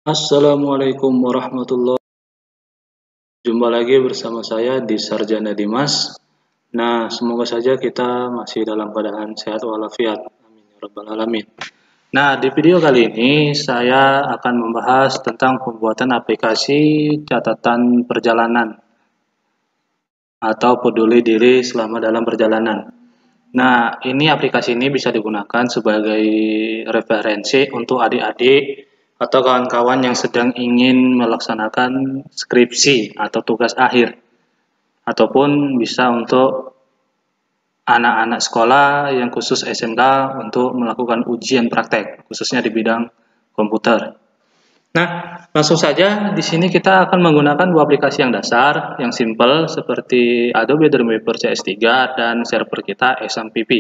Assalamualaikum warahmatullahi wabarakatuh. Jumpa lagi bersama saya di Sarjana Dimas. Nah, semoga saja kita masih dalam keadaan sehat walafiat. Amin ya rabbal alamin. Nah, di video kali ini saya akan membahas tentang pembuatan aplikasi catatan perjalanan atau peduli diri selama dalam perjalanan. Nah, ini aplikasi ini bisa digunakan sebagai referensi untuk adik-adik atau kawan-kawan yang sedang ingin melaksanakan skripsi atau tugas akhir, ataupun bisa untuk anak-anak sekolah yang khusus SMK untuk melakukan ujian praktek, khususnya di bidang komputer. Nah, langsung saja di sini kita akan menggunakan dua aplikasi yang dasar, yang simple seperti Adobe Dreamweaver CS3 dan server kita XAMPP.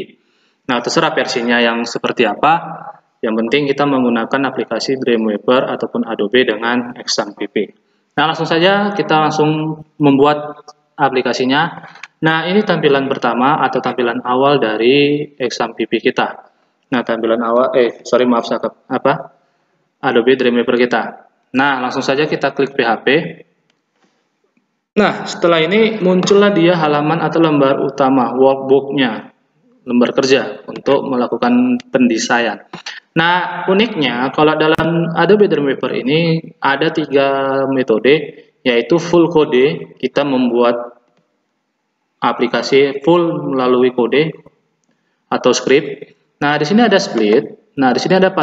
Nah, terserah versinya yang seperti apa. Yang penting kita menggunakan aplikasi Dreamweaver ataupun Adobe dengan XAMPP. Nah, langsung saja kita langsung membuat aplikasinya. Nah, ini tampilan pertama atau tampilan awal dari XAMPP kita. Nah, tampilan awal, Adobe Dreamweaver kita. Nah, langsung saja kita klik PHP. Nah, setelah ini muncullah dia halaman atau lembar utama, workbook-nya, lembar kerja untuk melakukan pendesainan. Nah, uniknya kalau dalam Adobe Dreamweaver ini ada 3 metode, yaitu full kode, kita membuat aplikasi full melalui kode atau script. Nah, di sini ada split. Nah, di sini ada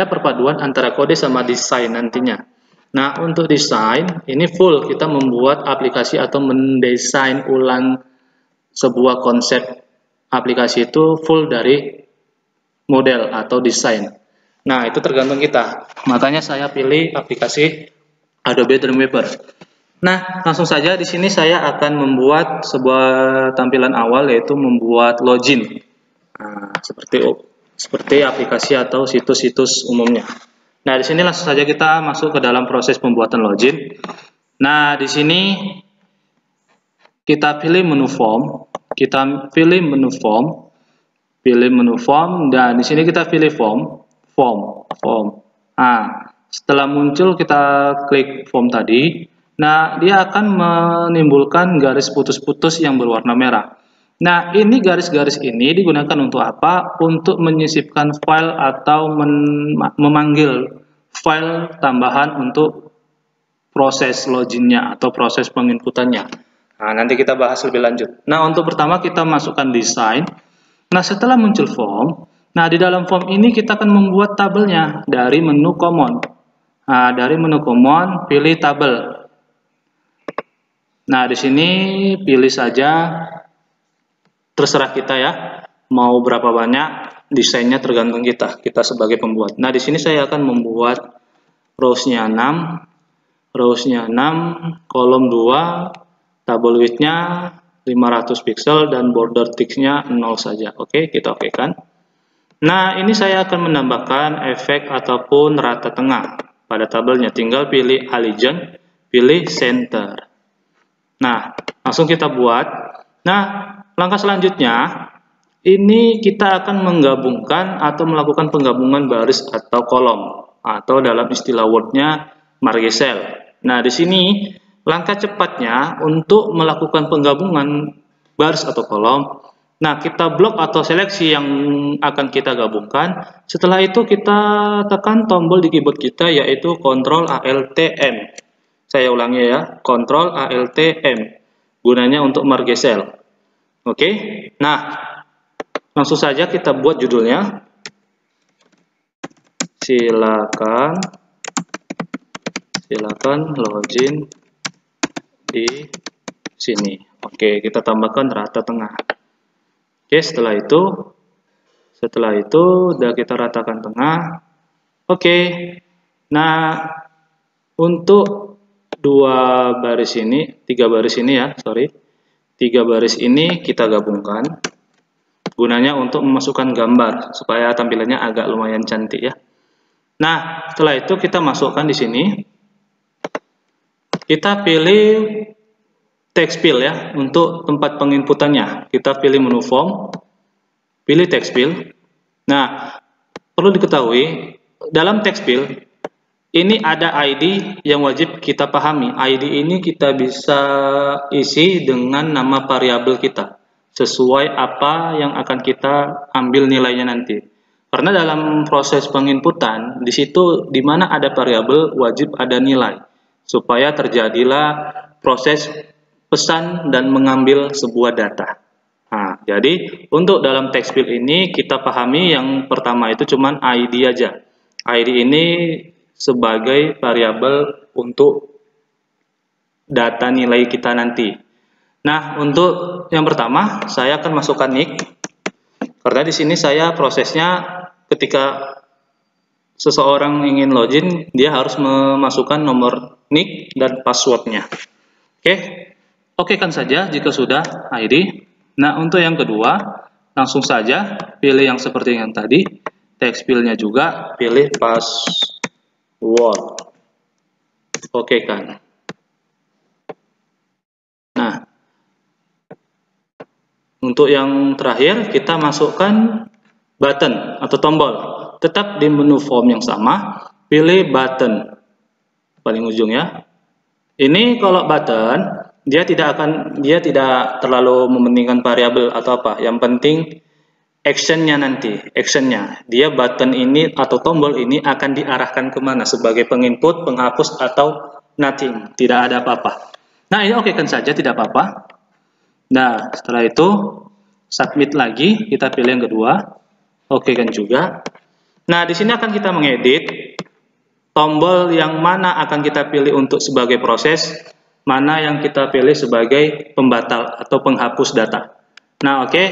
perpaduan antara kode sama desain nantinya. Nah, untuk desain ini full kita membuat aplikasi atau mendesain ulang sebuah konsep aplikasi itu full dari model atau desain. Nah, itu tergantung kita. Makanya saya pilih aplikasi Adobe Dreamweaver. Nah, langsung saja di sini saya akan membuat sebuah tampilan awal, yaitu membuat login. Nah, seperti aplikasi atau situs-situs umumnya. Nah, di sini langsung saja kita masuk ke dalam proses pembuatan login. Nah, di sini kita pilih menu form, pilih menu form, dan di sini kita pilih form. Nah, setelah muncul kita klik form tadi. Nah, dia akan menimbulkan garis putus-putus yang berwarna merah. Nah, ini garis-garis ini digunakan untuk apa? Untuk menyisipkan file atau memanggil file tambahan untuk proses loginnya atau proses penginputannya. Nah, nanti kita bahas lebih lanjut. Nah, untuk pertama kita masukkan desain. Nah, setelah muncul form, nah di dalam form ini kita akan membuat tabelnya dari menu common. Nah, dari menu common pilih tabel. Nah, di sini pilih saja, terserah kita ya, mau berapa banyak, desainnya tergantung kita sebagai pembuat. Nah, di sini saya akan membuat rows-nya 6, kolom 2, table width-nya 500 pixel dan border text-nya 0 saja. Oke, kita okekan. Nah, ini saya akan menambahkan efek ataupun rata tengah pada tabelnya. Tinggal pilih Allegiance, pilih Center. Nah, langsung kita buat. Nah, langkah selanjutnya, ini kita akan menggabungkan atau melakukan penggabungan baris atau kolom, atau dalam istilah Word-nya marge cell. Nah, di sini langkah cepatnya untuk melakukan penggabungan baris atau kolom. Nah, kita blok atau seleksi yang akan kita gabungkan. Setelah itu kita tekan tombol di keyboard kita, yaitu Ctrl Alt M. Saya ulangi ya, Ctrl Alt M. Gunanya untuk marge cell. Oke. Nah, langsung saja kita buat judulnya. Silakan login di sini. Oke, kita tambahkan rata tengah. Oke, setelah itu udah kita ratakan tengah. Oke. Nah, untuk tiga baris ini kita gabungkan. Gunanya untuk memasukkan gambar supaya tampilannya agak lumayan cantik ya. Nah, setelah itu kita masukkan di sini. Kita pilih text fill ya untuk tempat penginputannya. Kita pilih menu form, pilih text fill. Nah, perlu diketahui dalam text fill ini ada ID yang wajib kita pahami. ID ini kita bisa isi dengan nama variabel kita, sesuai apa yang akan kita ambil nilainya nanti. Karena dalam proses penginputan, di situ di mana ada variabel wajib ada nilai, supaya terjadilah proses pesan dan mengambil sebuah data. Nah, jadi untuk dalam text field ini kita pahami yang pertama itu cuman ID aja. ID ini sebagai variabel untuk data nilai kita nanti. Nah, untuk yang pertama saya akan masukkan nick, karena di sini saya prosesnya ketika seseorang ingin login dia harus memasukkan nomor nick dan passwordnya. Oke kan saja jika sudah ID. Nah, untuk yang kedua langsung saja pilih yang seperti yang tadi, text fieldnya juga pilih password. Oke kan. Nah, untuk yang terakhir kita masukkan button atau tombol. Tetap di menu form yang sama, pilih button paling ujung ya. Ini kalau button dia tidak terlalu mementingkan variabel atau apa. Yang penting actionnya nanti, dia button ini atau tombol ini akan diarahkan kemana sebagai penginput, penghapus atau nothing, tidak ada apa-apa. Nah, ini oke kan saja, tidak apa-apa. Nah, setelah itu submit lagi, kita pilih yang kedua, oke kan juga. Nah, di sini akan kita mengedit tombol yang mana akan kita pilih untuk sebagai proses, mana yang kita pilih sebagai pembatal atau penghapus data. Nah, oke.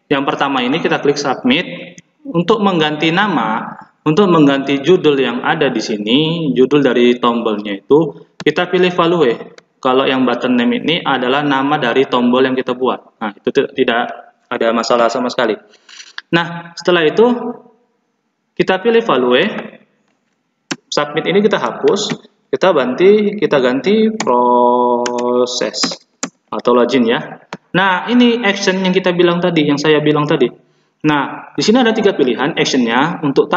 Yang pertama ini kita klik submit. Untuk mengganti nama, untuk mengganti judul yang ada di sini, judul dari tombolnya itu kita pilih value. Kalau yang button name ini adalah nama dari tombol yang kita buat. Nah, itu tidak ada masalah sama sekali. Nah, setelah itu kita pilih value. Submit ini kita hapus, kita ganti proses atau login ya. Nah, ini action yang kita bilang tadi, yang saya bilang tadi. Nah, di sini ada 3 pilihan actionnya untuk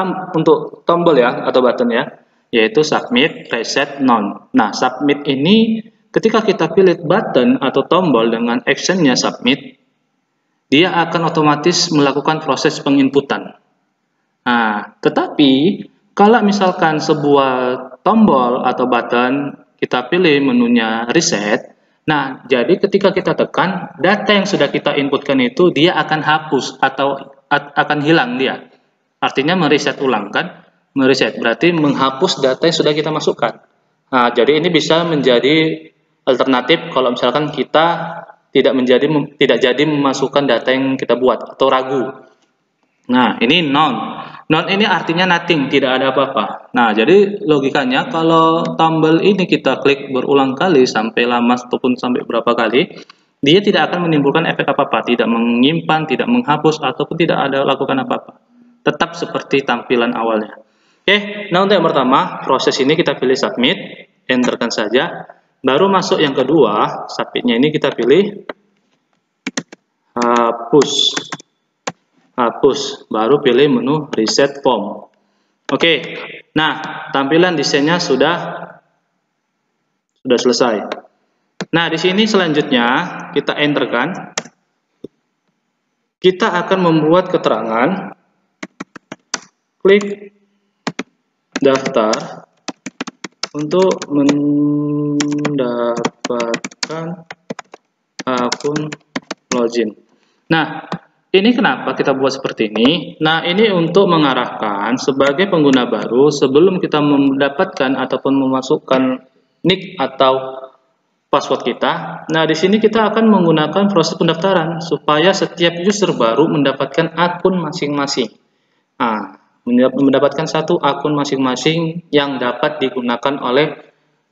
tombol ya atau button ya, yaitu submit, reset, none. Nah, submit ini ketika kita pilih button atau tombol dengan actionnya submit, dia akan otomatis melakukan proses penginputan. Nah, tetapi kalau misalkan sebuah tombol atau button kita pilih menunya reset, nah jadi ketika kita tekan, data yang sudah kita inputkan itu dia akan hapus atau akan hilang dia. Artinya mereset ulang kan? Mereset berarti menghapus data yang sudah kita masukkan. Nah, jadi ini bisa menjadi alternatif kalau misalkan kita tidak jadi memasukkan data yang kita buat atau ragu. Nah, ini none. None ini artinya nothing, tidak ada apa-apa. Nah, jadi logikanya kalau tombol ini kita klik berulang kali sampai lama ataupun sampai berapa kali, dia tidak akan menimbulkan efek apa-apa, tidak menyimpan, tidak menghapus ataupun tidak ada lakukan apa-apa. Tetap seperti tampilan awalnya. Oke, nah untuk yang pertama, proses ini kita pilih submit, enterkan saja. Baru masuk yang kedua, submitnya ini kita pilih hapus, baru pilih menu reset form. Oke, nah tampilan desainnya sudah selesai. Nah, di sini selanjutnya kita enterkan. Kita akan membuat keterangan klik daftar untuk mendapatkan akun login. Nah, ini kenapa kita buat seperti ini? Nah, ini untuk mengarahkan sebagai pengguna baru sebelum kita mendapatkan ataupun memasukkan nick atau password kita. Nah, di sini kita akan menggunakan proses pendaftaran supaya setiap user baru mendapatkan akun masing-masing. Nah, mendapatkan satu akun masing-masing yang dapat digunakan oleh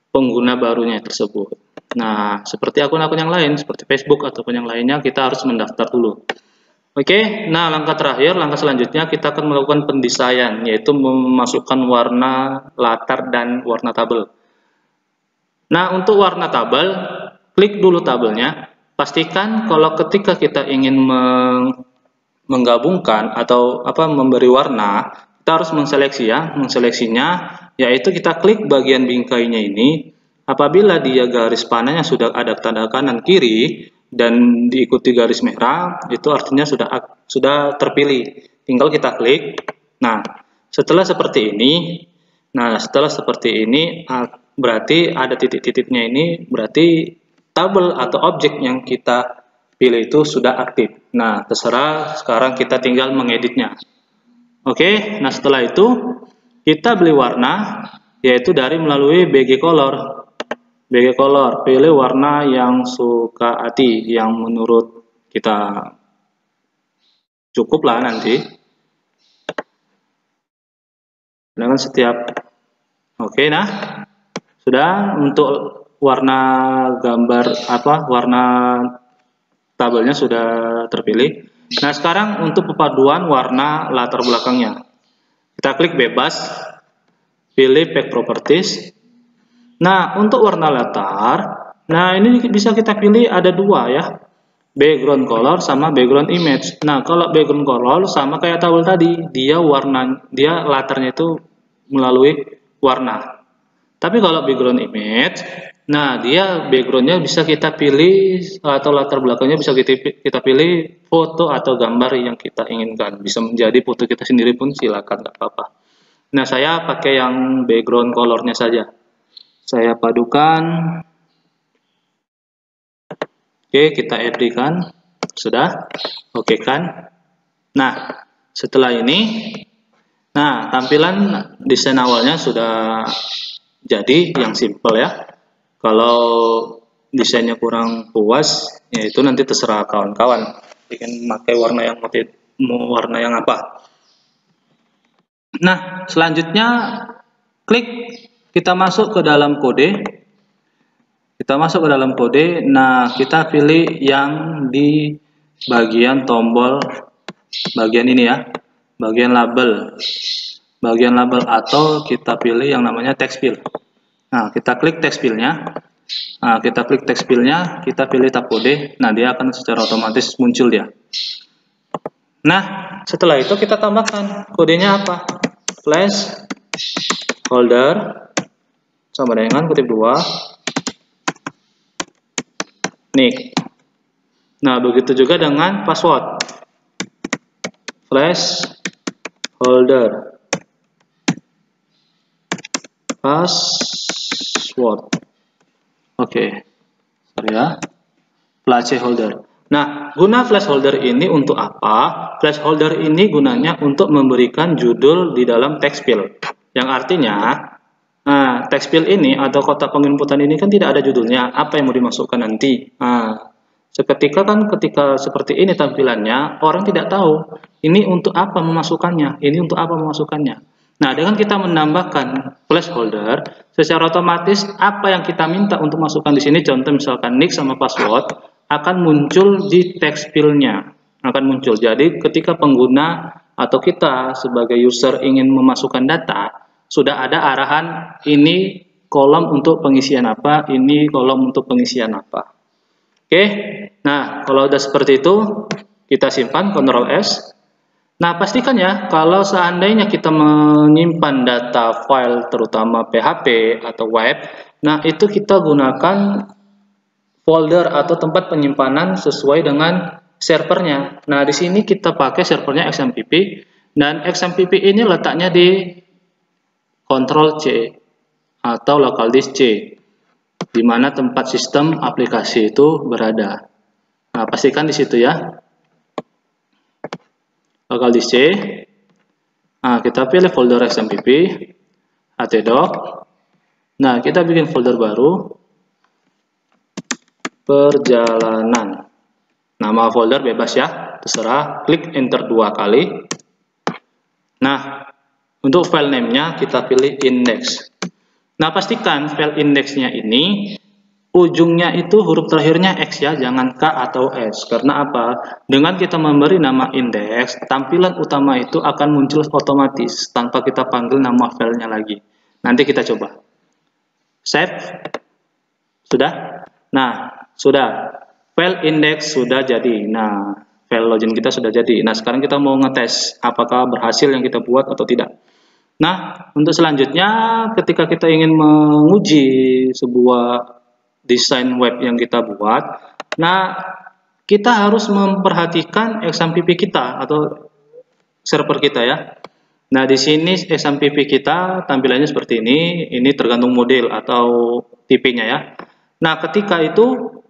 pengguna barunya tersebut. Nah, seperti akun-akun yang lain, seperti Facebook ataupun yang lainnya, kita harus mendaftar dulu. Oke, nah langkah selanjutnya kita akan melakukan pendesain, yaitu memasukkan warna latar dan warna tabel. Nah, untuk warna tabel, klik dulu tabelnya. Pastikan kalau ketika kita ingin menggabungkan atau memberi warna, kita harus menseleksi ya. Menseleksinya yaitu kita klik bagian bingkainya ini. Apabila dia garis panahnya sudah ada tanda kanan kiri dan diikuti garis merah, itu artinya sudah terpilih. Tinggal kita klik. Nah, setelah seperti ini, berarti ada titik-titiknya ini, berarti tabel atau objek yang kita pilih itu sudah aktif. Nah, terserah, sekarang kita tinggal mengeditnya. Oke, nah setelah itu kita beli warna, yaitu melalui BG Color. BG Color, pilih warna yang suka hati, yang menurut kita cukup lah nanti. Dengan setiap, oke, nah sudah. Untuk warna gambar warna tabelnya sudah terpilih. Nah, sekarang untuk perpaduan warna latar belakangnya, kita klik bebas, pilih Pack Properties. Nah, untuk warna latar, nah ini bisa kita pilih ada dua ya, background color sama background image. Nah, kalau background color sama kayak tabel tadi, dia latarnya itu melalui warna. Tapi kalau background image, nah dia backgroundnya bisa kita pilih atau latar belakangnya bisa kita pilih foto atau gambar yang kita inginkan. Bisa menjadi foto kita sendiri pun silakan, nggak apa-apa. Nah, saya pakai yang background colornya saja. Saya padukan. Oke, kita add-kan. Sudah. Oke kan? Nah, setelah ini, nah tampilan desain awalnya sudah jadi yang simple ya. Kalau desainnya kurang puas, yaitu nanti terserah kawan-kawan bikin pakai warna yang apa. Nah, selanjutnya klik, kita masuk ke dalam kode. Nah, kita pilih yang di bagian tombol, bagian ini ya, bagian label atau kita pilih yang namanya text fill. Nah, kita klik text fill-nya. Nah, kita pilih tab kode. Nah, dia akan secara otomatis muncul dia. Nah, setelah itu kita tambahkan kodenya apa? Placeholder sama dengan kutip 2 nick. Nah, begitu juga dengan password. Placeholder password. Oke. Sorry ya. Placeholder. Nah, guna placeholder ini untuk apa? Placeholder ini gunanya untuk memberikan judul di dalam text field. Yang artinya, nah, text field ini atau kotak penginputan ini kan tidak ada judulnya, apa yang mau dimasukkan nanti. Nah, ketika seperti ini tampilannya, orang tidak tahu ini untuk apa memasukkannya, Nah, dengan kita menambahkan placeholder, secara otomatis apa yang kita minta untuk masukkan di sini, contoh misalkan nick sama password, akan muncul di text field-nya. Jadi ketika pengguna atau kita sebagai user ingin memasukkan data, sudah ada arahan ini kolom untuk pengisian apa, ini kolom untuk pengisian apa. Oke, nah kalau udah seperti itu, kita simpan, Ctrl S. Nah, pastikan ya, kalau seandainya kita menyimpan data file, terutama PHP atau web, nah itu kita gunakan folder atau tempat penyimpanan sesuai dengan servernya. Nah, di sini kita pakai servernya XMPP, dan XMPP ini letaknya di Ctrl C atau local disk C, di mana tempat sistem aplikasi itu berada. Nah, pastikan di situ ya, local disk C. Nah, kita pilih folder XMPP, htdoc. Nah, kita bikin folder baru, perjalanan. Nama folder bebas ya, terserah. Klik enter 2 kali. Nah, untuk file name-nya kita pilih index. Nah, pastikan file index-nya ini ujungnya itu huruf terakhirnya X ya, jangan K atau S. Karena apa? Dengan kita memberi nama index, tampilan utama itu akan muncul otomatis tanpa kita panggil nama filenya lagi. Nanti kita coba. Save. Sudah? Nah, sudah. File index sudah jadi. Nah, file login kita sudah jadi. Nah, sekarang kita mau ngetes apakah berhasil yang kita buat atau tidak. Nah, untuk selanjutnya ketika kita ingin menguji sebuah desain web yang kita buat, nah kita harus memperhatikan XMPP kita atau server kita ya. Nah, di sini XMPP kita tampilannya seperti ini tergantung model atau tipenya ya. Nah, ketika itu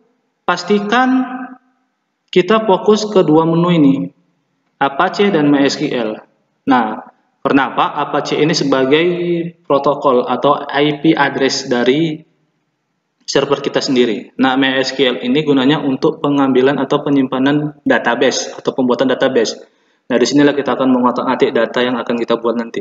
pastikan kita fokus ke dua menu ini, Apache dan MySQL. Nah, kenapa? Apache ini sebagai protokol atau IP address dari server kita sendiri. Nah, MySQL ini gunanya untuk pengambilan atau penyimpanan database atau pembuatan database. Nah, disinilah kita akan mengotak-atik data yang akan kita buat nanti.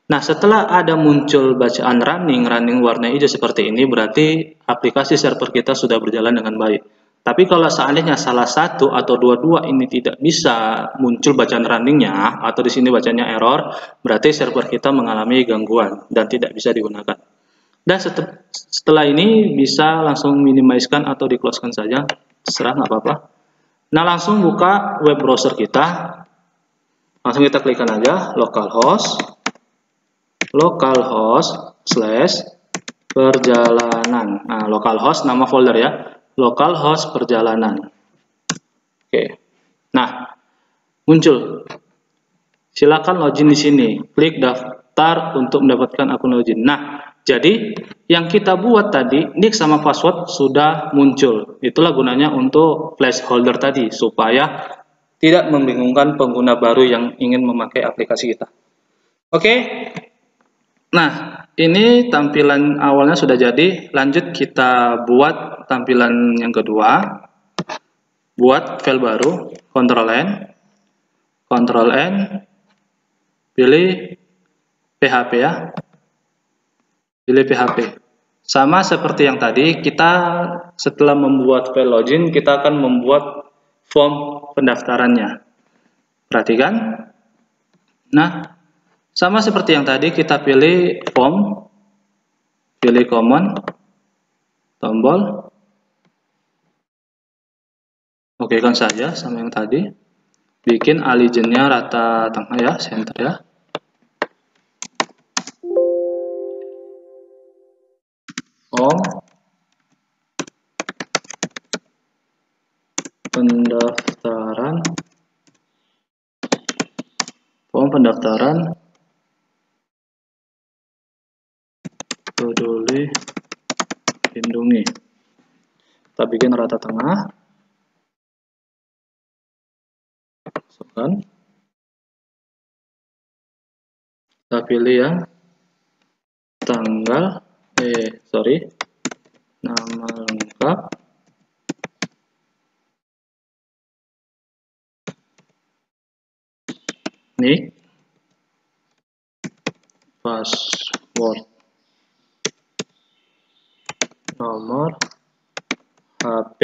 Nah, setelah ada muncul bacaan running warna hijau seperti ini, berarti aplikasi server kita sudah berjalan dengan baik. Tapi kalau seandainya salah satu atau dua-dua ini tidak bisa muncul bacaan runningnya, atau di sini bacanya error, berarti server kita mengalami gangguan dan tidak bisa digunakan. Dan setelah ini bisa langsung minimizekan atau di-closekan saja, terserah nggak apa-apa. Nah, langsung buka web browser kita. Langsung kita klikkan aja localhost / perjalanan. Nah, localhost nama folder ya, localhost perjalanan. Oke. Nah, muncul. Silakan login di sini. Klik daftar untuk mendapatkan akun login. Nah, jadi yang kita buat tadi, nick sama password sudah muncul. Itulah gunanya untuk placeholder tadi, supaya tidak membingungkan pengguna baru yang ingin memakai aplikasi kita. Oke. Nah, ini tampilan awalnya sudah jadi. Lanjut kita buat tampilan yang kedua. Buat file baru, Ctrl N, pilih PHP ya. Pilih PHP. Sama seperti yang tadi, kita setelah membuat file login, kita akan membuat form pendaftarannya. Perhatikan. Nah, sama seperti yang tadi, kita pilih form, pilih common, tombol, okekan saja sama yang tadi. Bikin alignnya rata tengah ya, center ya. Form pendaftaran Peduli Lindungi. Kita bikin rata tengah. Masukkan. Kita pilih ya tanggal, nama lengkap, nick, password, nomor HP.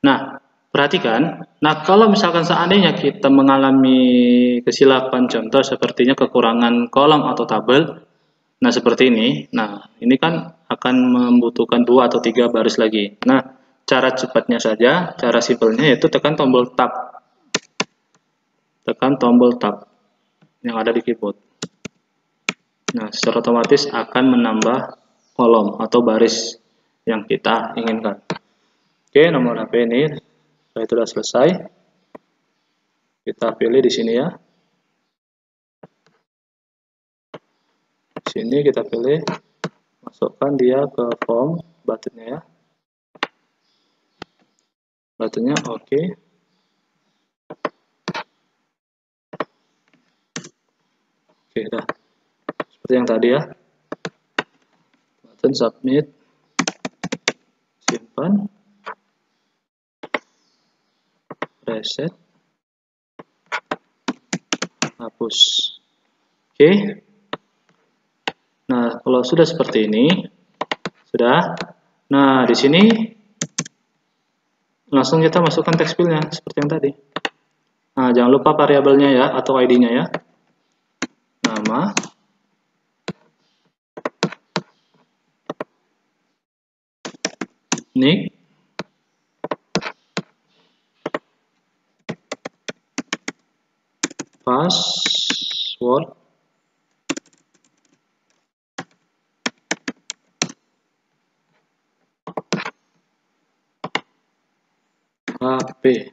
Nah, perhatikan. Nah, kalau misalkan seandainya kita mengalami kesilapan, contoh sepertinya kekurangan kolom atau tabel, nah seperti ini. Nah, ini kan akan membutuhkan 2 atau 3 baris lagi. Nah, cara cepatnya saja, cara simpelnya yaitu tekan tombol tab. Tekan tombol tab yang ada di keyboard. Nah, secara otomatis akan menambah kolom atau baris yang kita inginkan. Oke, nomor HP ini setelah itu sudah selesai. Kita pilih di sini ya. Di sini kita pilih, masukkan dia ke form buttonnya ya. Buttonnya oke. Oke, dah. Seperti yang tadi ya. Button submit. Simpan. Reset. Hapus. Oke. Nah, kalau sudah seperti ini, sudah. Nah, di sini langsung kita masukkan text field-nya seperti yang tadi. Nah, jangan lupa variabelnya ya atau ID-nya ya. Nama, nick, password HP.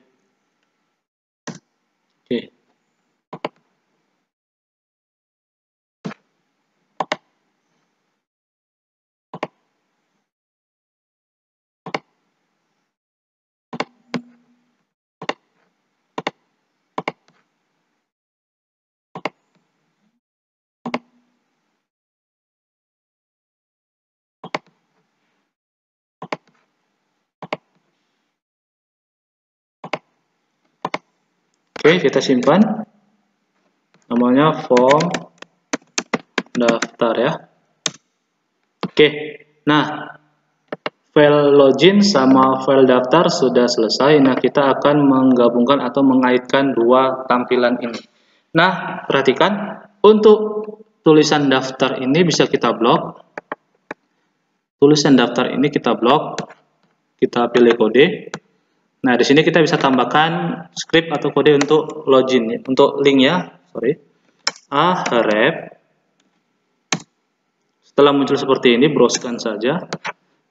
Oke. Oke, kita simpan. Namanya form daftar ya. Oke. Nah, file login sama file daftar sudah selesai. Nah, kita akan menggabungkan atau mengaitkan dua tampilan ini. Nah, perhatikan untuk tulisan daftar ini bisa kita blok. Tulisan daftar ini kita blok. Kita pilih kode. Nah, di sini kita bisa tambahkan script atau kode untuk login, untuk link ya. Ahref. Setelah muncul seperti ini, browsekan saja.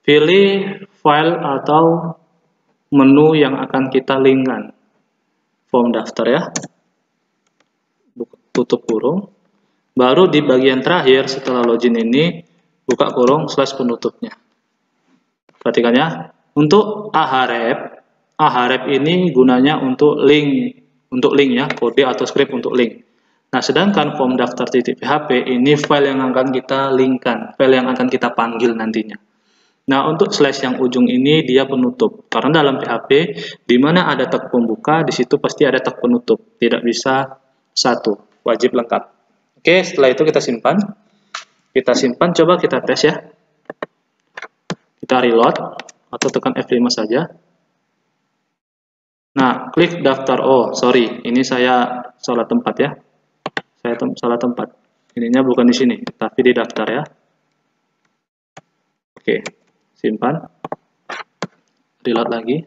Pilih file atau menu yang akan kita linkkan. Form daftar ya. Tutup kurung. Baru di bagian terakhir setelah login ini, buka kurung slash penutupnya. Perhatikan ya. Untuk Ahref ini gunanya untuk link ya, kode atau script untuk link. Nah, sedangkan form daftar .php ini file yang akan kita linkkan, file yang akan kita panggil nantinya. Nah, untuk slash yang ujung ini dia penutup. Karena dalam PHP, di mana ada tag pembuka, di situ pasti ada tag penutup. Tidak bisa satu, wajib lengkap. Oke, setelah itu kita simpan. Kita simpan, coba kita tes ya. Kita reload, atau tekan F5 saja. Nah, klik daftar. Oh, sorry, ini saya salah tempat ya. Saya salah tempat. Ininya bukan di sini, tapi di daftar ya. Oke, simpan. Reload lagi.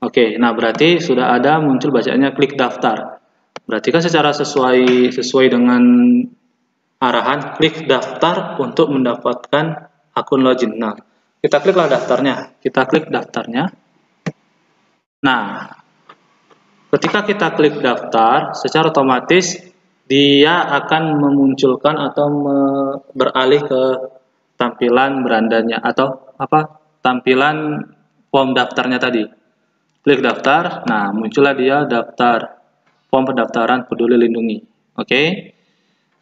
Oke, nah berarti sudah ada muncul bacaannya klik daftar. Berarti kan secara sesuai dengan arahan klik daftar untuk mendapatkan akun login. Nah, kita kliklah daftarnya. Kita klik daftarnya. Nah, ketika kita klik daftar, secara otomatis dia akan memunculkan atau beralih ke tampilan berandanya atau tampilan form daftarnya tadi. Klik daftar, nah muncullah dia daftar form pendaftaran Peduli Lindungi. Oke.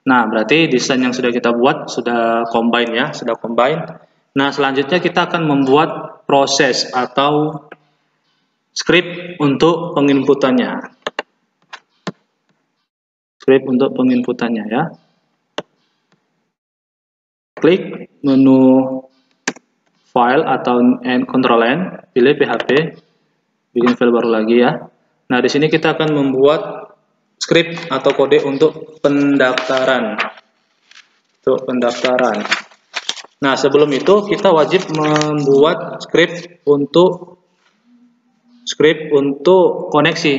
Nah, berarti desain yang sudah kita buat sudah combine ya, sudah combine. Nah, selanjutnya kita akan membuat proses atau script untuk penginputannya. Script untuk penginputannya ya. Klik menu file atau Ctrl N, pilih PHP, bikin file baru lagi ya. Nah, di sini kita akan membuat script atau kode untuk pendaftaran. Nah, sebelum itu kita wajib membuat script untuk koneksi.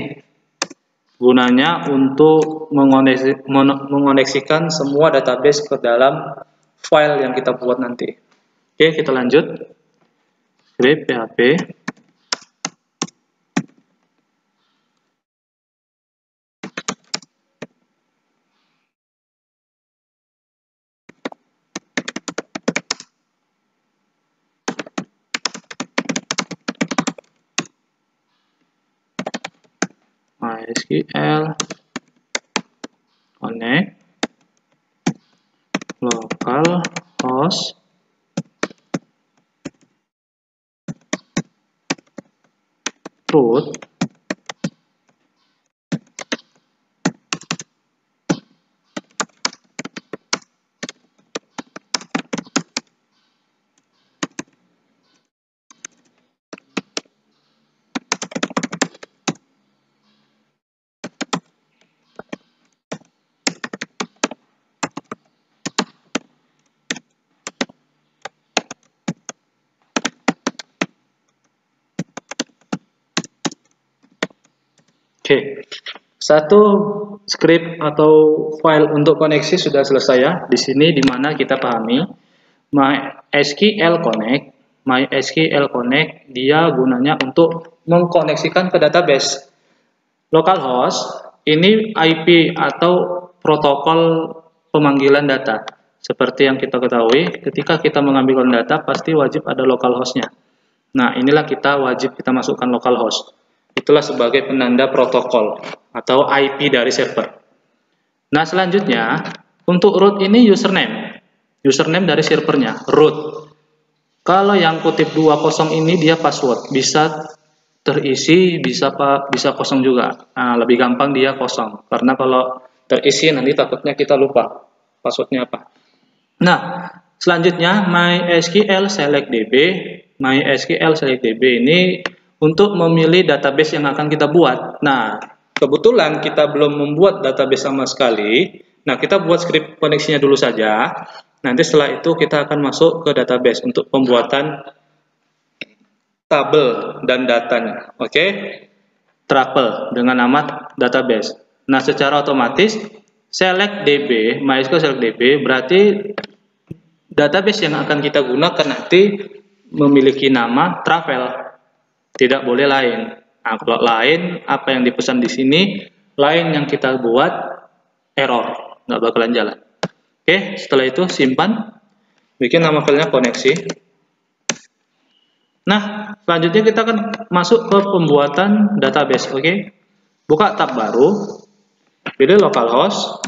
Gunanya untuk mengoneksikan semua database ke dalam file yang kita buat nanti. Oke, kita lanjut. Script PHP. MySQL connect localhost root Oke, satu script atau file untuk koneksi sudah selesai ya. Di sini dimana kita pahami MySQL Connect dia gunanya untuk mengkoneksikan ke database. Localhost ini IP atau protokol pemanggilan data. Seperti yang kita ketahui, ketika kita mengambil data pasti wajib ada localhost-nya. Nah, inilah kita wajib kita masukkan localhost. Itulah sebagai penanda protokol atau IP dari server. Nah, selanjutnya untuk root ini username dari servernya, root. Kalau yang kutip 20 ini dia password, bisa terisi, bisa kosong juga. Nah, lebih gampang dia kosong, karena kalau terisi nanti takutnya kita lupa passwordnya apa. Nah, selanjutnya MySQL Select DB ini untuk memilih database yang akan kita buat. Nah, kebetulan kita belum membuat database sama sekali. Nah, kita buat script koneksinya dulu saja. Nanti setelah itu kita akan masuk ke database untuk pembuatan tabel dan datanya. Oke? Tuple dengan nama database. Nah, secara otomatis MySQL Select DB berarti database yang akan kita gunakan nanti memiliki nama Tuple. Tidak boleh lain. Nah, kalau lain, apa yang dipesan di sini, lain yang kita buat error, nggak bakalan jalan. Oke, setelah itu simpan, bikin nama filenya koneksi. Nah, selanjutnya kita akan masuk ke pembuatan database. Oke, buka tab baru, pilih localhost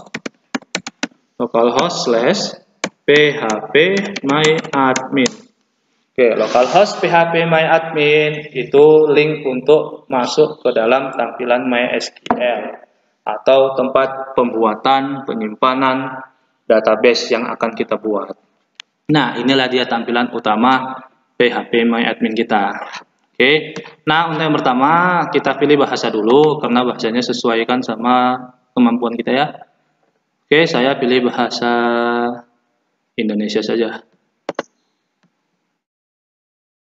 /php myadmin. Oke, localhost php myadmin itu link untuk masuk ke dalam tampilan MySQL atau tempat pembuatan penyimpanan database yang akan kita buat. Nah, inilah dia tampilan utama PHP MyAdmin kita. Oke. Nah, untuk yang pertama kita pilih bahasa dulu karena bahasanya sesuaikan sama kemampuan kita ya. Oke, saya pilih bahasa Indonesia saja.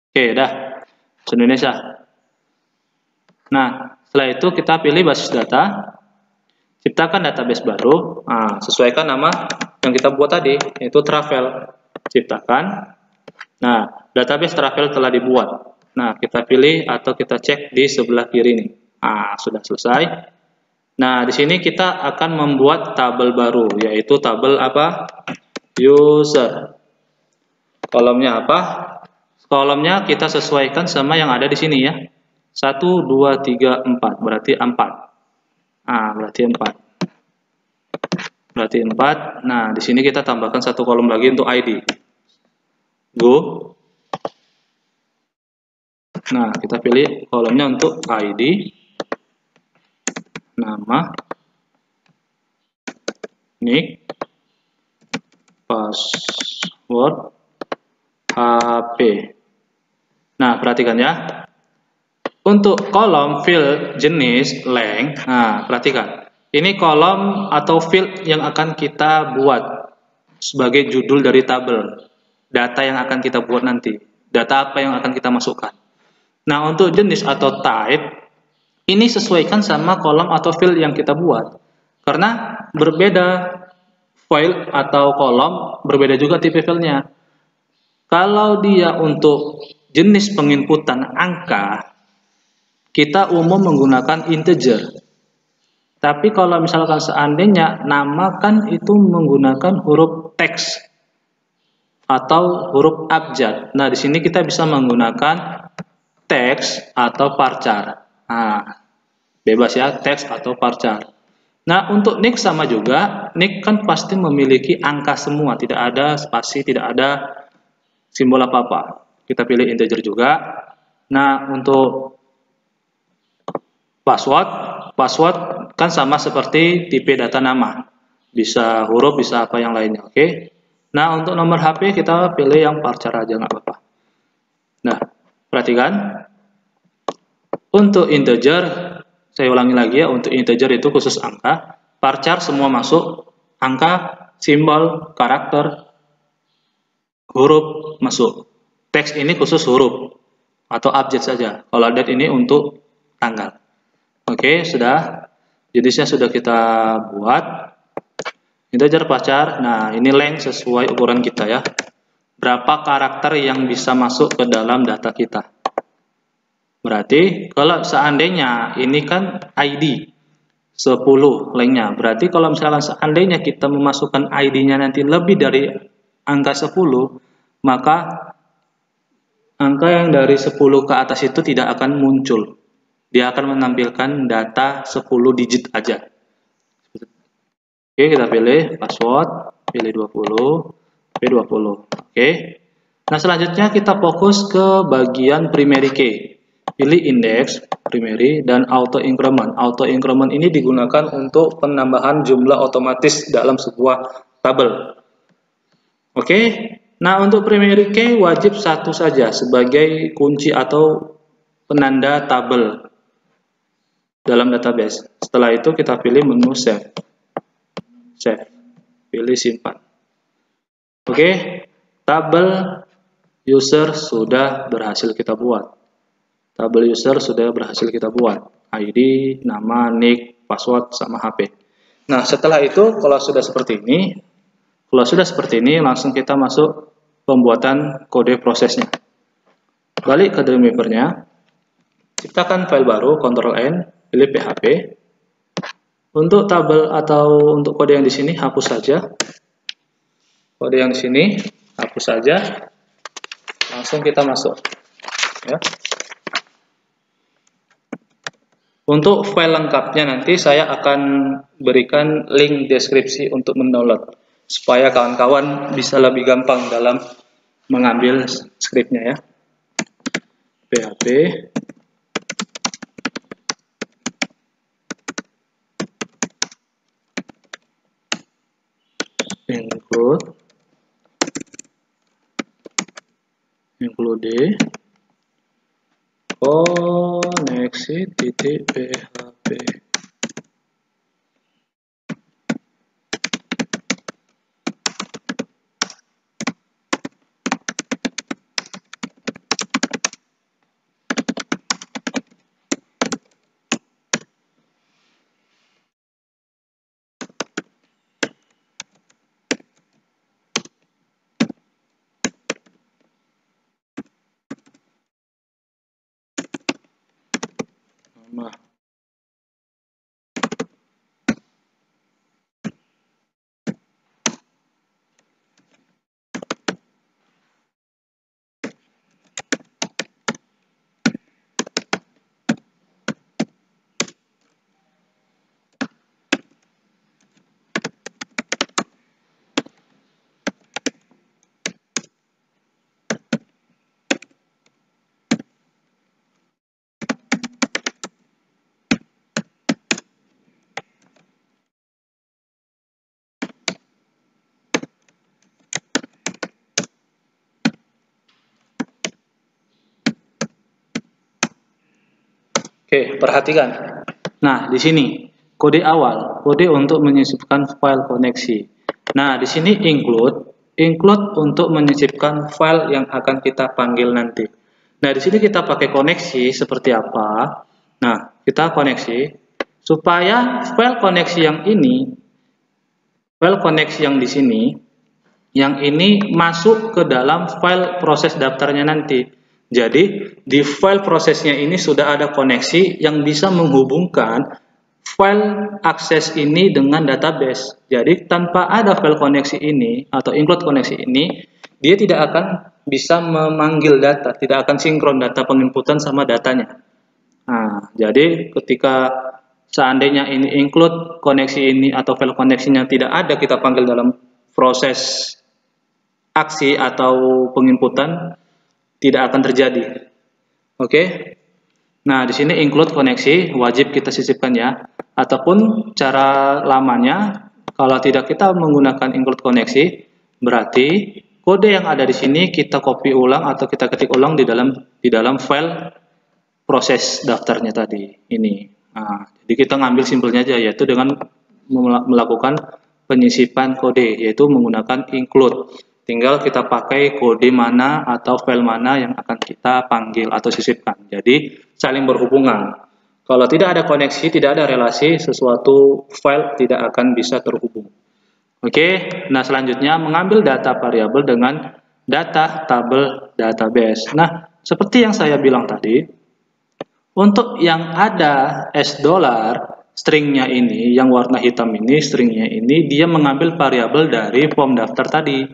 Oke, dah. Bahasa Indonesia. Nah, setelah itu kita pilih basis data. Ciptakan database baru. Nah, sesuaikan nama yang kita buat tadi, yaitu Tuple. Ciptakan. Nah, database Tuple telah dibuat. Nah, kita pilih atau kita cek di sebelah kiri nih. Nah, sudah selesai. Nah, di sini kita akan membuat tabel baru, yaitu tabel apa? User. Kolomnya apa? Kolomnya kita sesuaikan sama yang ada di sini ya. 1, 2, 3, 4. Berarti 4. Nah, berarti 4. Nah, di sini kita tambahkan satu kolom lagi untuk ID. Go. Nah, kita pilih kolomnya untuk ID, nama, nick, password, HP. Nah, perhatikan ya. Untuk kolom field jenis length, nah perhatikan. Ini kolom atau field yang akan kita buat sebagai judul dari tabel. Data yang akan kita buat nanti. Data apa yang akan kita masukkan. Nah, untuk jenis atau type, ini sesuaikan sama kolom atau field yang kita buat. Karena berbeda file atau kolom, berbeda juga tipe filenya. Kalau dia untuk jenis penginputan angka, kita umum menggunakan integer. Tapi kalau misalkan seandainya nama kan itu menggunakan huruf teks atau huruf abjad. Nah, di sini kita bisa menggunakan teks atau varchar. Nah, bebas ya, teks atau varchar. Nah, untuk nick sama juga. Nick kan pasti memiliki angka semua, tidak ada spasi, tidak ada simbol apa-apa. Kita pilih integer juga. Nah, untuk password kan sama seperti tipe data nama. Bisa huruf, bisa apa yang lainnya, oke? Nah, untuk nomor HP kita pilih yang varchar aja, nggak apa-apa. Nah, perhatikan. Untuk integer, saya ulangi lagi ya, untuk integer itu khusus angka. Varchar semua masuk, angka, simbol, karakter, huruf masuk. Teks ini khusus huruf atau abjad saja. Kalau date ini untuk tanggal. Oke, sudah. jenisnya sudah kita buat. Integer pacar. Nah, ini length sesuai ukuran kita ya. Berapa karakter yang bisa masuk ke dalam data kita. Berarti kalau seandainya ini kan ID 10 lengthnya. Berarti kalau misalkan seandainya kita memasukkan ID-nya nanti lebih dari angka 10, maka angka yang dari 10 ke atas itu tidak akan muncul. Dia akan menampilkan data 10 digit aja. Oke, kita pilih password, pilih 20, pilih 20. Oke. Nah, selanjutnya kita fokus ke bagian primary key. Pilih index, primary, dan auto increment. Auto increment ini digunakan untuk penambahan jumlah otomatis dalam sebuah tabel. Oke. Nah, untuk primary key wajib satu saja sebagai kunci atau penanda tabel dalam database. Setelah itu kita pilih menu save. Save. Pilih simpan. Oke. Tabel user sudah berhasil kita buat. Tabel user sudah berhasil kita buat. ID, nama, nick, password, sama HP. Nah, setelah itu kalau sudah seperti ini, langsung kita masuk pembuatan kode prosesnya. Balik ke Dreamweaver-nya. Ciptakan file baru, Ctrl-N, pilih PHP. Untuk tabel atau untuk kode yang di sini hapus saja. Kode yang di sini hapus saja. Langsung kita masuk. Ya. Untuk file lengkapnya nanti saya akan berikan link deskripsi untuk mendownload supaya kawan-kawan bisa lebih gampang dalam mengambil skripnya ya. PHP include koneksi .php. Nah, Oke, perhatikan. Nah, di sini kode awal, kode untuk menyisipkan file koneksi. Nah, di sini include untuk menyisipkan file yang akan kita panggil nanti. Nah, di sini kita pakai koneksi seperti apa? Nah, kita koneksi supaya file koneksi yang ini, file koneksi yang di sini, yang ini masuk ke dalam file proses daftarnya nanti. Jadi, di file prosesnya ini sudah ada koneksi yang bisa menghubungkan file akses ini dengan database. Jadi, tanpa ada file koneksi ini atau include koneksi ini, dia tidak akan bisa memanggil data, tidak akan sinkron data penginputan sama datanya. Nah, jadi ketika seandainya ini include koneksi ini atau file koneksinya tidak ada, kita panggil dalam proses aksi atau penginputan, tidak akan terjadi. Oke. Nah, di sini include koneksi wajib kita sisipkan ya. Ataupun cara lamanya kalau tidak kita menggunakan include koneksi, berarti kode yang ada di sini kita copy ulang atau kita ketik ulang di dalam file proses daftarnya tadi ini. Nah, jadi kita ngambil simpelnya aja yaitu dengan melakukan penyisipan kode yaitu menggunakan include. Tinggal kita pakai kode mana atau file mana yang akan kita panggil atau sisipkan. Jadi saling berhubungan. Kalau tidak ada koneksi, tidak ada relasi, sesuatu file tidak akan bisa terhubung. Oke, nah selanjutnya mengambil data variabel dengan data tabel database. Nah, seperti yang saya bilang tadi, untuk yang ada $, stringnya ini, yang warna hitam ini, stringnya ini, dia mengambil variabel dari form daftar tadi.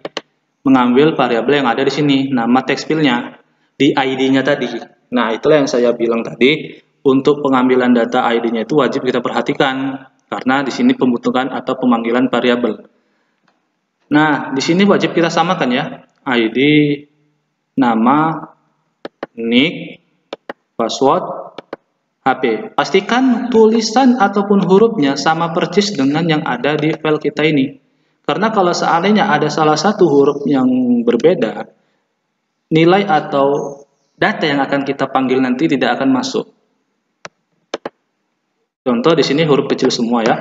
Mengambil variabel yang ada di sini, nama text field-nya, di ID-nya tadi. Nah, itulah yang saya bilang tadi, untuk pengambilan data ID-nya itu wajib kita perhatikan, karena di sini pembentukan atau pemanggilan variabel. Nah, di sini wajib kita samakan ya, ID, nama, nick, password, HP. Pastikan tulisan ataupun hurufnya sama persis dengan yang ada di file kita ini. Karena kalau seandainya ada salah satu huruf yang berbeda, nilai atau data yang akan kita panggil nanti tidak akan masuk. Contoh di sini huruf kecil semua ya.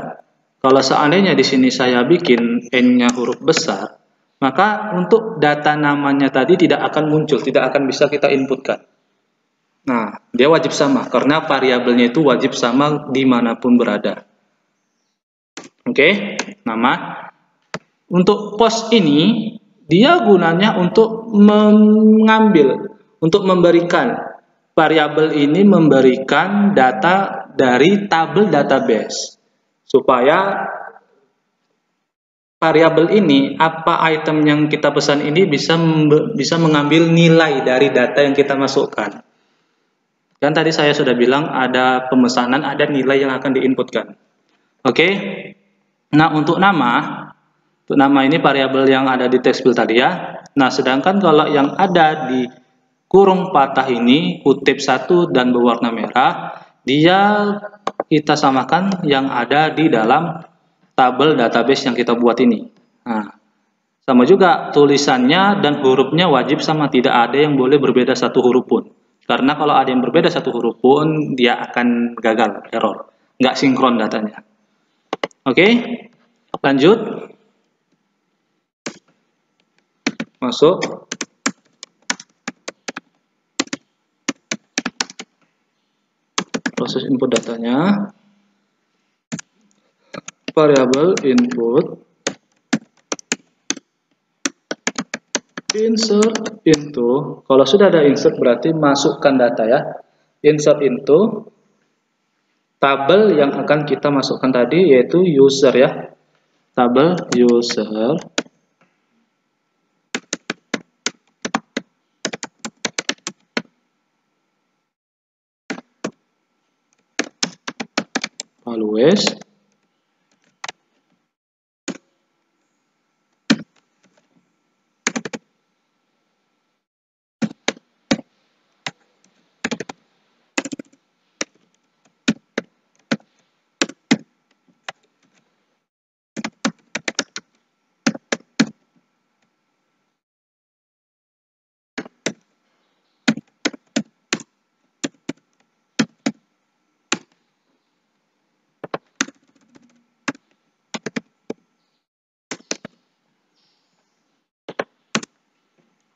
Kalau seandainya di sini saya bikin N-nya huruf besar, maka untuk data namanya tadi tidak akan muncul, tidak akan bisa kita inputkan. Nah, dia wajib sama, karena variabelnya itu wajib sama dimanapun berada. Oke, nama. Untuk post ini, dia gunanya untuk mengambil, untuk memberikan. Variabel ini memberikan data dari tabel database. Supaya variabel ini, apa item yang kita pesan ini bisa mengambil nilai dari data yang kita masukkan. Kan tadi saya sudah bilang ada pemesanan, ada nilai yang akan diinputkan. Oke. Nah, untuk nama ini variabel yang ada di text field tadi ya. Nah, sedangkan kalau yang ada di kurung patah ini, kutip 1 dan berwarna merah, dia kita samakan yang ada di dalam tabel database yang kita buat ini. Nah, sama juga tulisannya dan hurufnya wajib sama, tidak ada yang boleh berbeda satu huruf pun. Karena kalau ada yang berbeda satu huruf pun, dia akan gagal, error. Nggak sinkron datanya. Oke, lanjut. Masuk. Proses input datanya. Variabel input. Insert into. Kalau sudah ada insert berarti masukkan data ya. Insert into tabel yang akan kita masukkan tadi yaitu user ya. Tabel user always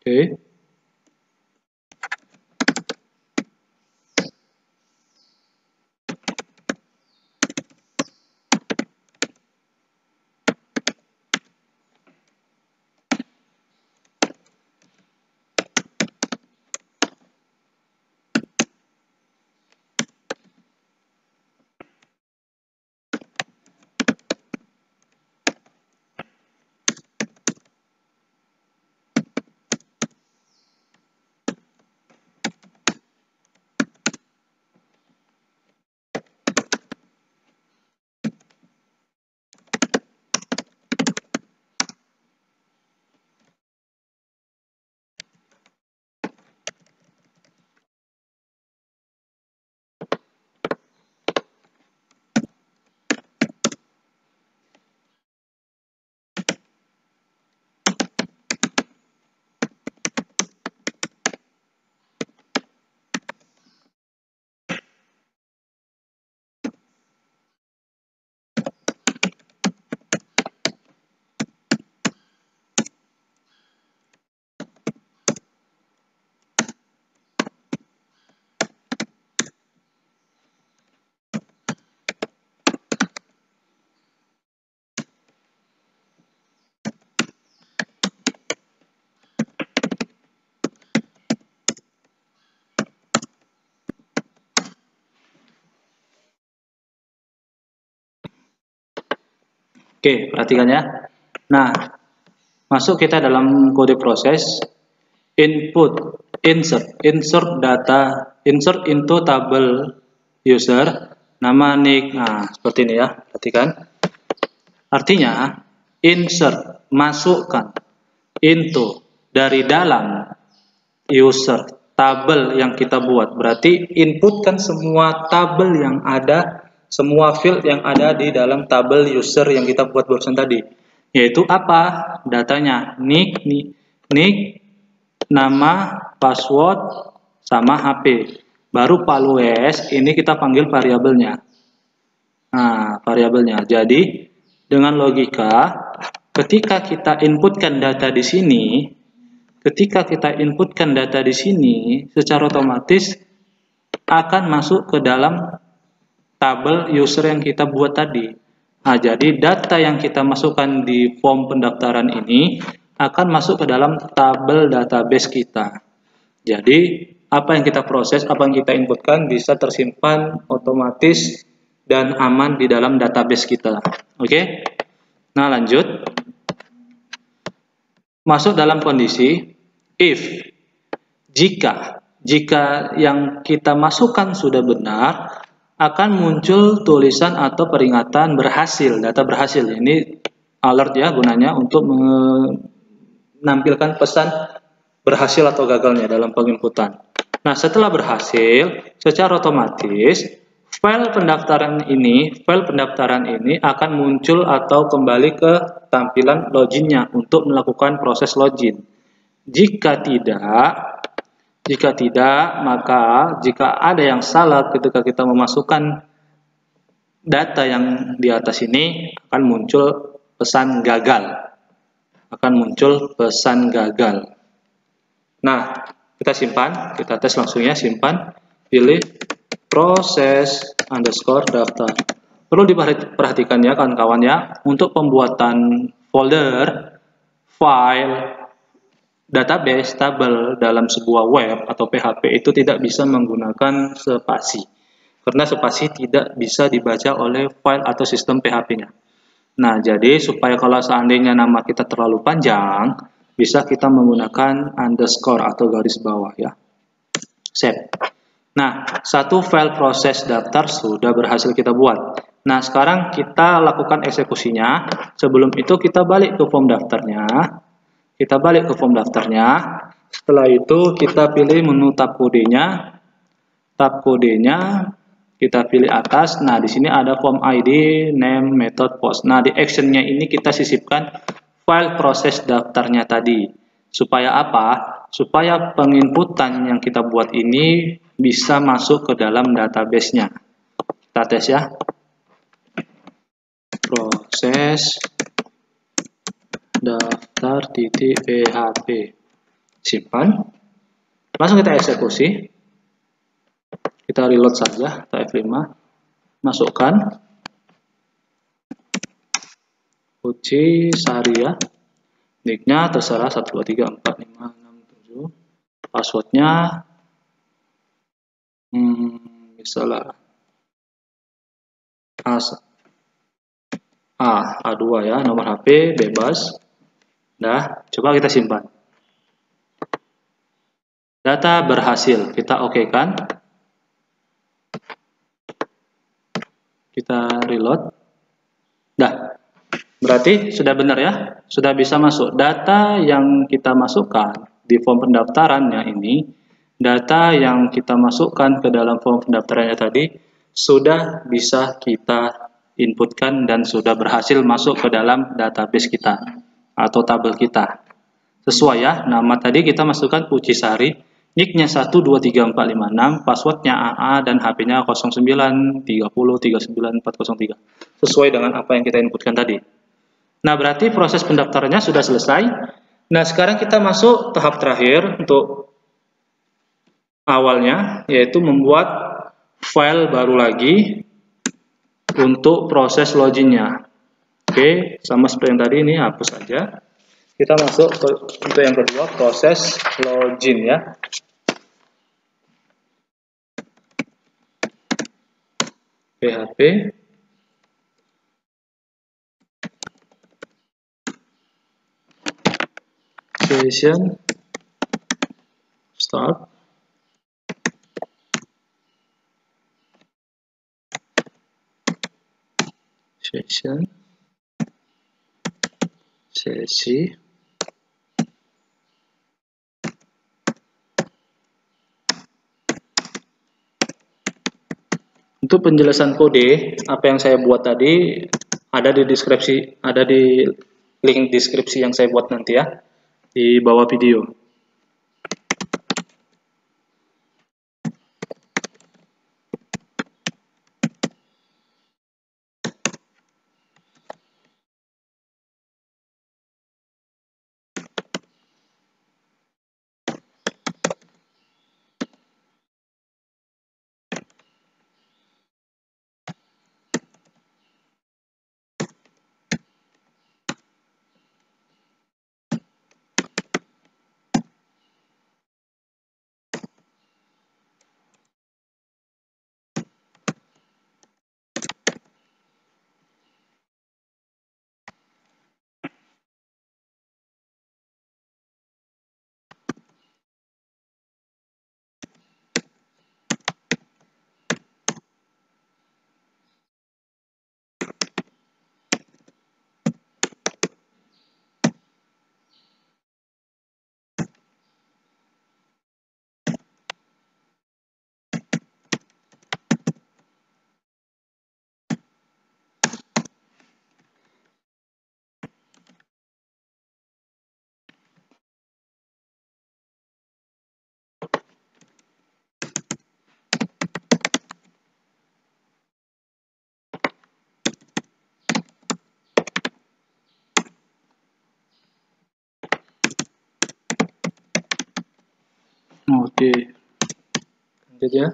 oke. Oke, perhatikan ya. Nah, masuk kita dalam kode proses input, insert data, insert into table user, nama nick. Nah, seperti ini ya, perhatikan. Artinya, insert, masukkan, into, dari dalam user, tabel yang kita buat. Berarti inputkan semua tabel yang ada, semua field yang ada di dalam tabel user yang kita buat barusan tadi. Yaitu apa? Datanya, nick, nama, password, sama HP. Baru values, ini kita panggil variabelnya. Nah, variabelnya. Jadi, dengan logika, ketika kita inputkan data di sini, secara otomatis akan masuk ke dalam tabel user yang kita buat tadi. Nah, jadi data yang kita masukkan di form pendaftaran ini akan masuk ke dalam tabel database kita. Jadi, apa yang kita proses, apa yang kita inputkan bisa tersimpan otomatis dan aman di dalam database kita. Oke? Nah, lanjut. Masuk dalam kondisi if. Jika yang kita masukkan sudah benar, akan muncul tulisan atau peringatan berhasil, data berhasil. Ini alert ya, gunanya untuk menampilkan pesan berhasil atau gagalnya dalam penginputan. Nah, setelah berhasil, secara otomatis file pendaftaran ini akan muncul atau kembali ke tampilan loginnya untuk melakukan proses login. Jika tidak, maka jika ada yang salah ketika kita memasukkan data yang di atas ini, akan muncul pesan gagal. Nah, kita simpan, kita tes langsung ya, simpan, pilih proses underscore daftar. Perlu diperhatikan ya kawan-kawan ya, untuk pembuatan folder, file, database, tabel dalam sebuah web atau PHP itu tidak bisa menggunakan spasi. Karena spasi tidak bisa dibaca oleh file atau sistem PHP-nya. Nah, jadi supaya kalau seandainya nama kita terlalu panjang, bisa kita menggunakan underscore atau garis bawah ya. Save. Nah, satu file proses daftar sudah berhasil kita buat. Nah, sekarang kita lakukan eksekusinya. Sebelum itu kita balik ke form daftarnya. Setelah itu kita pilih menu tab kodenya. Kita pilih atas. Nah, di sini ada form ID, name, method, post. Nah, di actionnya ini kita sisipkan file proses daftarnya tadi. Supaya apa? Supaya penginputan yang kita buat ini bisa masuk ke dalam database-nya. Kita tes ya. Proses daftar .php. Simpan. Langsung kita eksekusi. Kita reload saja, kita F5. Masukkan. Uci Saria. Nicknya terserah 1234567. Passwordnya misalnya A2 ya, nomor HP bebas. Nah, coba kita simpan. Data berhasil, kita oke kan? Kita reload. Dah, berarti sudah benar ya, sudah bisa masuk. Data yang kita masukkan di form pendaftarannya ini, data yang kita masukkan ke dalam form pendaftarannya tadi, sudah bisa kita inputkan dan sudah berhasil masuk ke dalam database kita atau tabel kita. Sesuai ya, nama tadi kita masukkan Ucisari, nicknya 123456, passwordnya AA dan HP-nya 0930394403. Sesuai dengan apa yang kita inputkan tadi. Nah, berarti proses pendaftarannya sudah selesai. Nah, sekarang kita masuk tahap terakhir untuk awalnya, yaitu membuat file baru lagi untuk proses loginnya. Oke, sama seperti yang tadi, ini hapus saja. Kita masuk untuk yang kedua, proses login ya. PHP session start, session sesi. Untuk penjelasan kode, apa yang saya buat tadi ada di deskripsi, ada di link deskripsi yang saya buat nanti ya, di bawah video. Oke, lanjut ya.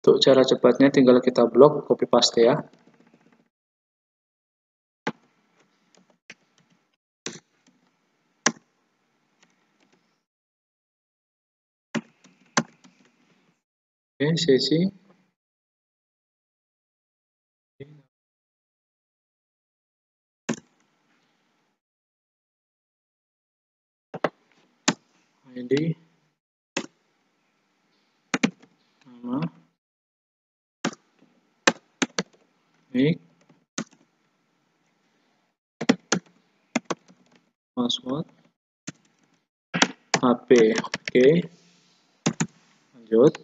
Untuk cara cepatnya tinggal kita blok, copy paste ya. Oke, sesi ID, nama, nick, password, HP. Oke, lanjut.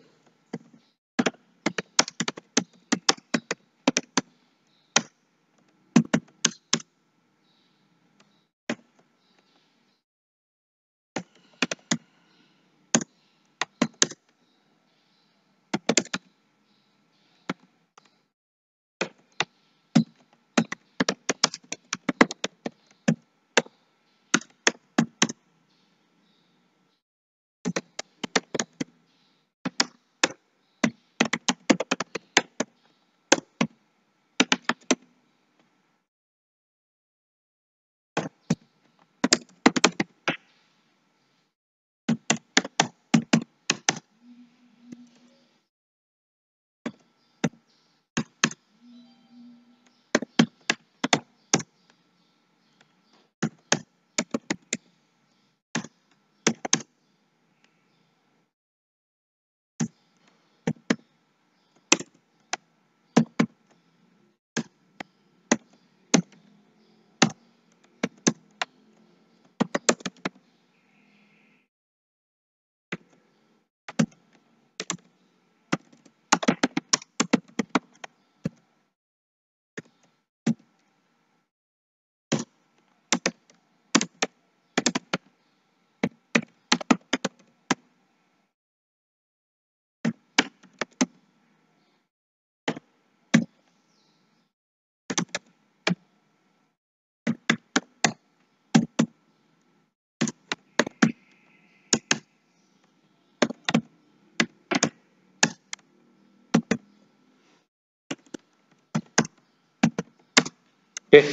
Oke,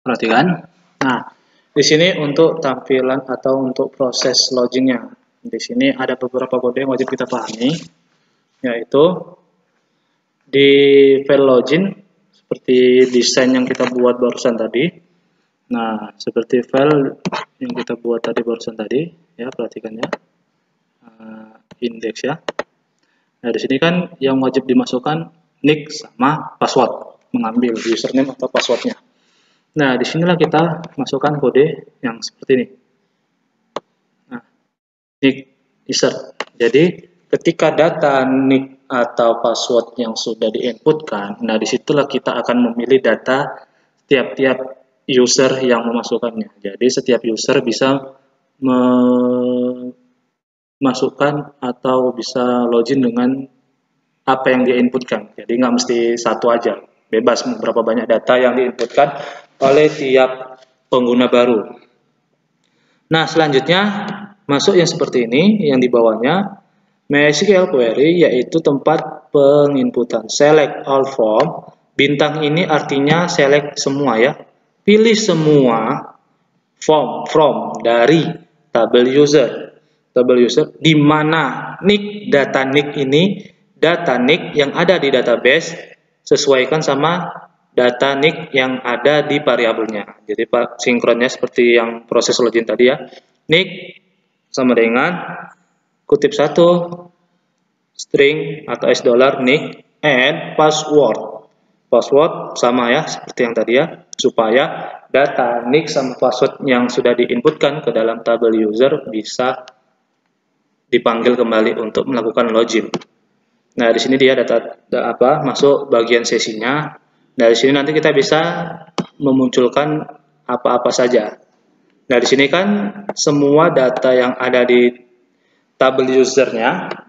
perhatikan. Nah, di sini untuk tampilan atau untuk proses loginnya. Di sini ada beberapa kode yang wajib kita pahami, yaitu di file login seperti desain yang kita buat barusan tadi. Nah, seperti file yang kita buat tadi barusan tadi, ya perhatikan ya, index ya. Nah, di sini kan yang wajib dimasukkan nick sama password, mengambil username atau passwordnya. Nah, disinilah kita masukkan kode yang seperti ini. Nah, nick insert. Jadi, ketika data nick atau password yang sudah diinputkan, nah disitulah kita akan memilih data tiap-tiap user yang memasukkannya. Jadi, setiap user bisa memasukkan atau bisa login dengan apa yang dia inputkan. Jadi, nggak mesti satu aja. Bebas berapa banyak data yang diinputkan oleh tiap pengguna baru. Nah, selanjutnya masuk yang seperti ini, yang di bawahnya MySQL query, yaitu tempat penginputan. Select all from, bintang ini artinya select semua ya. Pilih semua from dari tabel user. Tabel user di mana nick data nick ini, data nick yang ada di database sesuaikan sama data nick yang ada di variabelnya. Jadi sinkronnya seperti yang proses login tadi ya. Nick sama dengan kutip satu string atau $, nick and password. Password sama ya seperti yang tadi ya, supaya data nick sama password yang sudah diinputkan ke dalam tabel user bisa dipanggil kembali untuk melakukan login. Nah, di sini dia masuk bagian sesinya. Dari sini nanti kita bisa memunculkan apa-apa saja. Nah, di sini kan semua data yang ada di tabel usernya,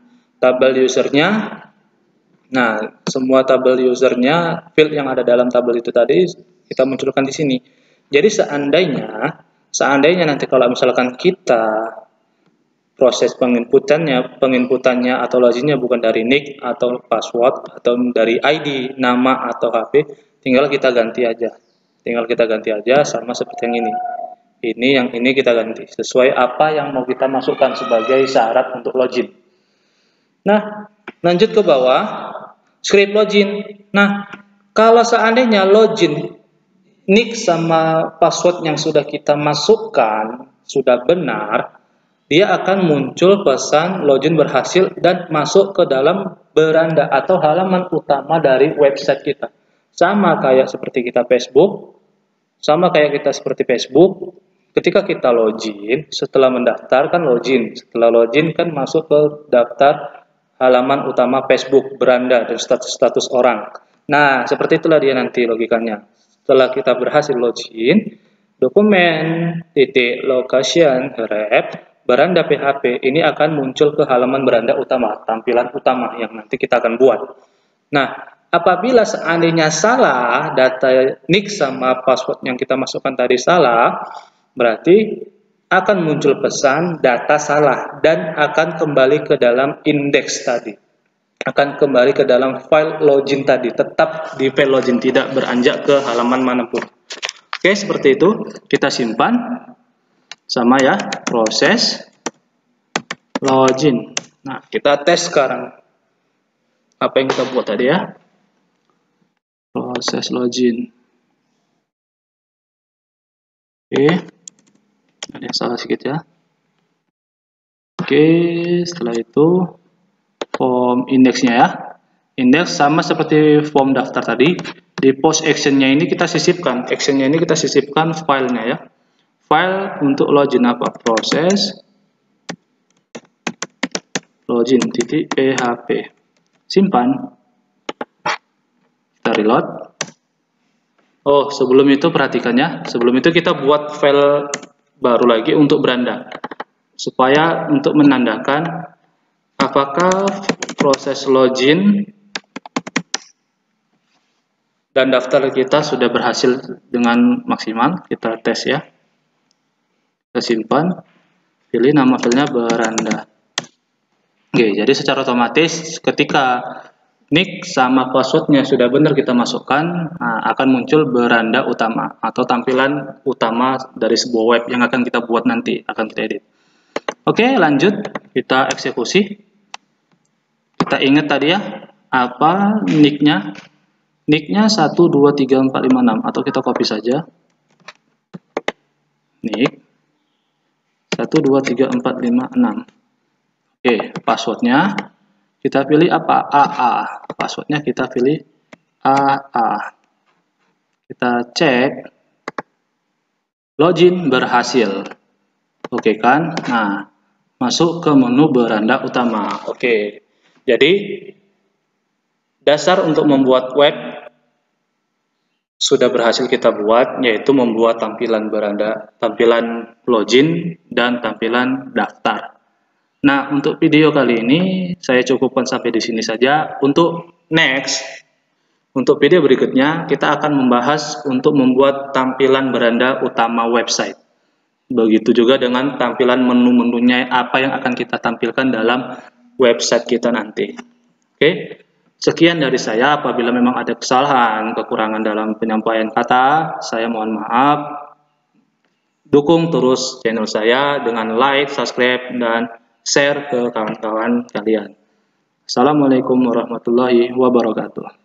nah, semua tabel usernya, field yang ada dalam tabel itu tadi kita munculkan di sini. Jadi seandainya nanti kalau misalkan kita proses penginputannya atau loginnya bukan dari nick atau password atau dari ID, nama atau HP, tinggal kita ganti aja sama seperti yang ini. Yang ini kita ganti sesuai apa yang mau kita masukkan sebagai syarat untuk login. Nah, lanjut ke bawah, script login. Nah, kalau seandainya login nick sama password yang sudah kita masukkan sudah benar, dia akan muncul pesan login berhasil dan masuk ke dalam beranda atau halaman utama dari website kita. Sama kayak seperti kita Facebook, ketika kita login, setelah mendaftar kan login, setelah login kan masuk ke daftar halaman utama Facebook, beranda, dan status-status orang. Nah, seperti itulah dia nanti logikanya. Setelah kita berhasil login, dokumen titik location ref beranda PHP ini akan muncul ke halaman beranda utama, tampilan utama yang nanti kita akan buat. Nah, apabila seandainya salah, data nick sama password yang kita masukkan tadi salah, berarti akan muncul pesan data salah dan akan kembali ke dalam indeks tadi. Akan kembali ke dalam file login tadi, tetap di file login, tidak beranjak ke halaman manapun. Oke, seperti itu. Kita simpan. Sama ya, proses login. Nah, kita tes sekarang. Apa yang kita buat tadi ya? Proses login. Oke. Ada yang salah sedikit ya. Oke, setelah itu form indeksnya ya. Indeks sama seperti form daftar tadi. Di post actionnya ini kita sisipkan. Actionnya ini kita sisipkan filenya ya. File untuk login apa? Proses login .php. Simpan. Kita reload. Oh, sebelum itu perhatikan ya. Sebelum itu kita buat file baru lagi untuk beranda. Supaya untuk menandakan apakah proses login dan daftar kita sudah berhasil dengan maksimal. Kita tes ya. Kita simpan. Pilih nama filenya beranda. Oke, jadi secara otomatis ketika nick sama passwordnya sudah benar kita masukkan, akan muncul beranda utama atau tampilan utama dari sebuah web yang akan kita buat nanti, akan kita edit. Oke, lanjut kita eksekusi. Kita ingat tadi ya, apa nicknya? Nicknya 123456 atau kita copy saja. Nick 123456. Oke, passwordnya kita pilih apa? AA. Passwordnya kita pilih AA. Kita cek login berhasil. Oke kan? Nah, masuk ke menu beranda utama. Oke. Jadi dasar untuk membuat web sudah berhasil kita buat, yaitu membuat tampilan beranda, tampilan login dan tampilan daftar. Nah, untuk video kali ini saya cukupkan sampai di sini saja. Untuk untuk video berikutnya kita akan membahas untuk membuat tampilan beranda utama website. Begitu juga dengan tampilan menu-menunya, apa yang akan kita tampilkan dalam website kita nanti. Oke, sekian dari saya. Apabila memang ada kesalahan, kekurangan dalam penyampaian kata, saya mohon maaf. Dukung terus channel saya dengan like, subscribe, dan share ke kawan-kawan kalian. Assalamualaikum warahmatullahi wabarakatuh.